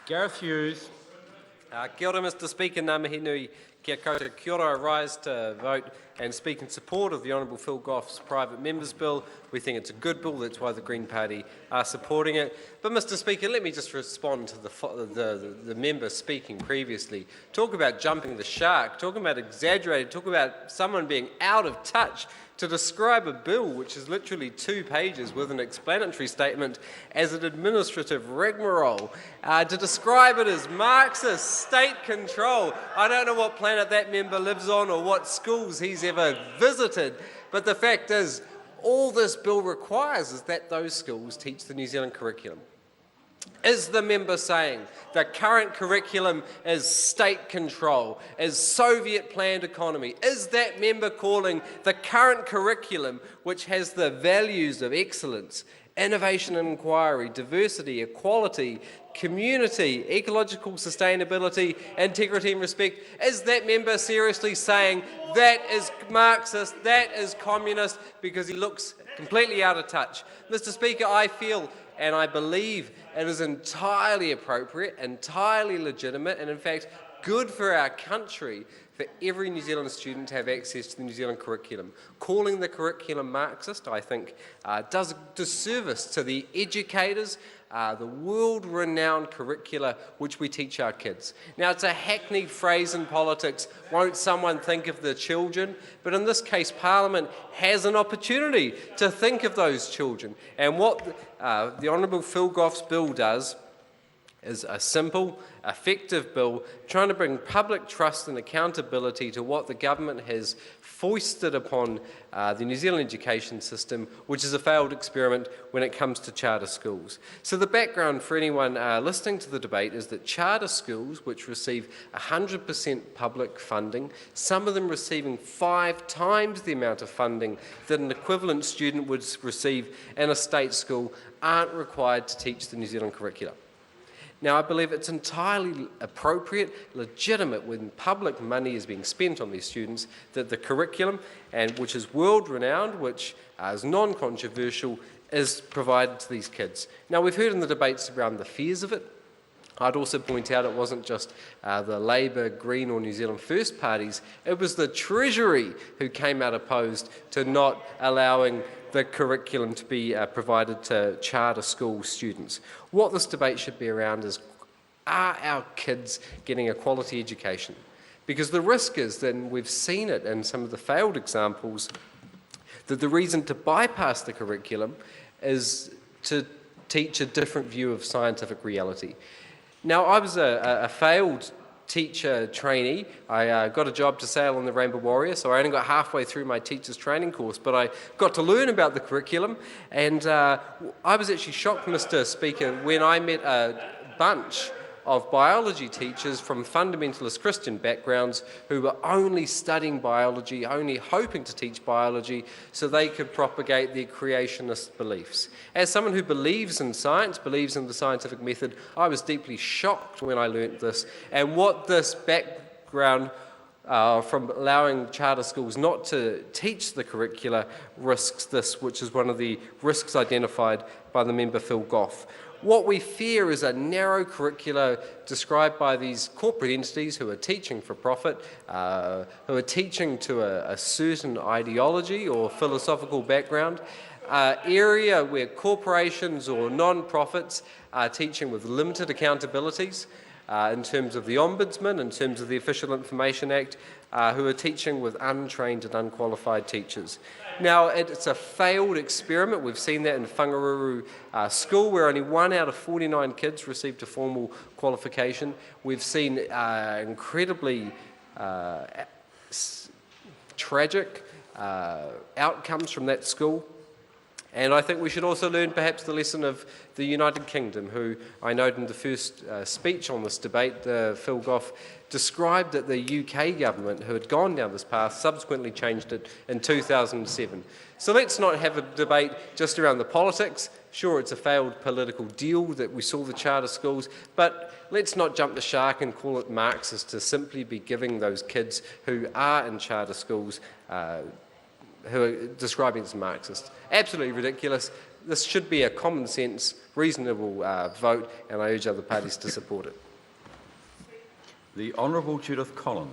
Gareth Hughes. Kia ora, Mr Speaker, ngā mihi nui kia koutou. Kia ora, I rise to vote and speak in support of the Honourable Phil Goff's private members bill. We think it's a good bill, that's why the Green Party are supporting it. But Mr Speaker, let me just respond to the member speaking previously. Talk about jumping the shark, talking about exaggerated, talk about someone being out of touch to describe a bill which is literally 2 pages with an explanatory statement as an administrative rigmarole, to describe it as Marxist state control. I don't know what planet that member lives on or what schools he's ever visited, but the fact is, all this bill requires is that those schools teach the New Zealand curriculum. Is the member saying the current curriculum is state control, is Soviet planned economy? Is that member calling the current curriculum, which has the values of excellence, innovation and inquiry, diversity, equality, community, ecological sustainability, integrity and respect, is that member seriously saying that is Marxist, that is communist, because he looks completely out of touch? Mr Speaker, I feel and I believe it is entirely appropriate, entirely legitimate, and in fact good for our country for every New Zealand student to have access to the New Zealand curriculum. Calling the curriculum Marxist, I think, does a disservice to the educators, the world-renowned curricula which we teach our kids. Now, it's a hackneyed phrase in politics, won't someone think of the children? But in this case, Parliament has an opportunity to think of those children. And what the Honourable Phil Goff's bill does is a simple, effective bill trying to bring public trust and accountability to what the government has foisted upon the New Zealand education system, which is a failed experiment when it comes to charter schools. So the background for anyone listening to the debate is that charter schools, which receive 100% public funding, some of them receiving 5 times the amount of funding that an equivalent student would receive in a state school, aren't required to teach the New Zealand curriculum. Now, I believe it's entirely appropriate, legitimate, when public money is being spent on these students, that the curriculum, and which is world-renowned, which is non-controversial, is provided to these kids. Now, we've heard in the debates around the fears of it. I'd also point out it wasn't just the Labour, Green or New Zealand First parties, it was the Treasury who came out opposed to not allowing the curriculum to be provided to charter school students. What this debate should be around is, are our kids getting a quality education? Because the risk is, and we've seen it in some of the failed examples, that the reason to bypass the curriculum is to teach a different view of scientific reality. Now, I was a failed teacher trainee. I got a job to sail on the Rainbow Warrior, so I only got halfway through my teacher's training course, but I got to learn about the curriculum, and I was actually shocked, Mr Speaker, when I met a bunch of biology teachers from fundamentalist Christian backgrounds who were only studying biology, only hoping to teach biology so they could propagate their creationist beliefs. As someone who believes in science, believes in the scientific method, I was deeply shocked when I learnt this, and what this background from allowing charter schools not to teach the curricula risks this, which is one of the risks identified by the member Phil Goff. What we fear is a narrow curricula described by these corporate entities who are teaching for profit, who are teaching to a certain ideology or philosophical background, area where corporations or non-profits are teaching with limited accountabilities, in terms of the Ombudsman, in terms of the Official Information Act, who are teaching with untrained and unqualified teachers. Now, it's a failed experiment. We've seen that in Whangaruru School, where only 1 out of 49 kids received a formal qualification. We've seen incredibly tragic outcomes from that school. And I think we should also learn perhaps the lesson of the United Kingdom, who I noted in the first speech on this debate, Phil Goff described that the UK government, who had gone down this path, subsequently changed it in 2007. So let's not have a debate just around the politics. Sure, it's a failed political deal that we saw the charter schools, but let's not jump the shark and call it Marxist to simply be giving those kids who are in charter schools who are describing it as Marxist. Absolutely ridiculous. This should be a common sense reasonable vote, and I urge other parties to support it. The Honourable Judith Collins.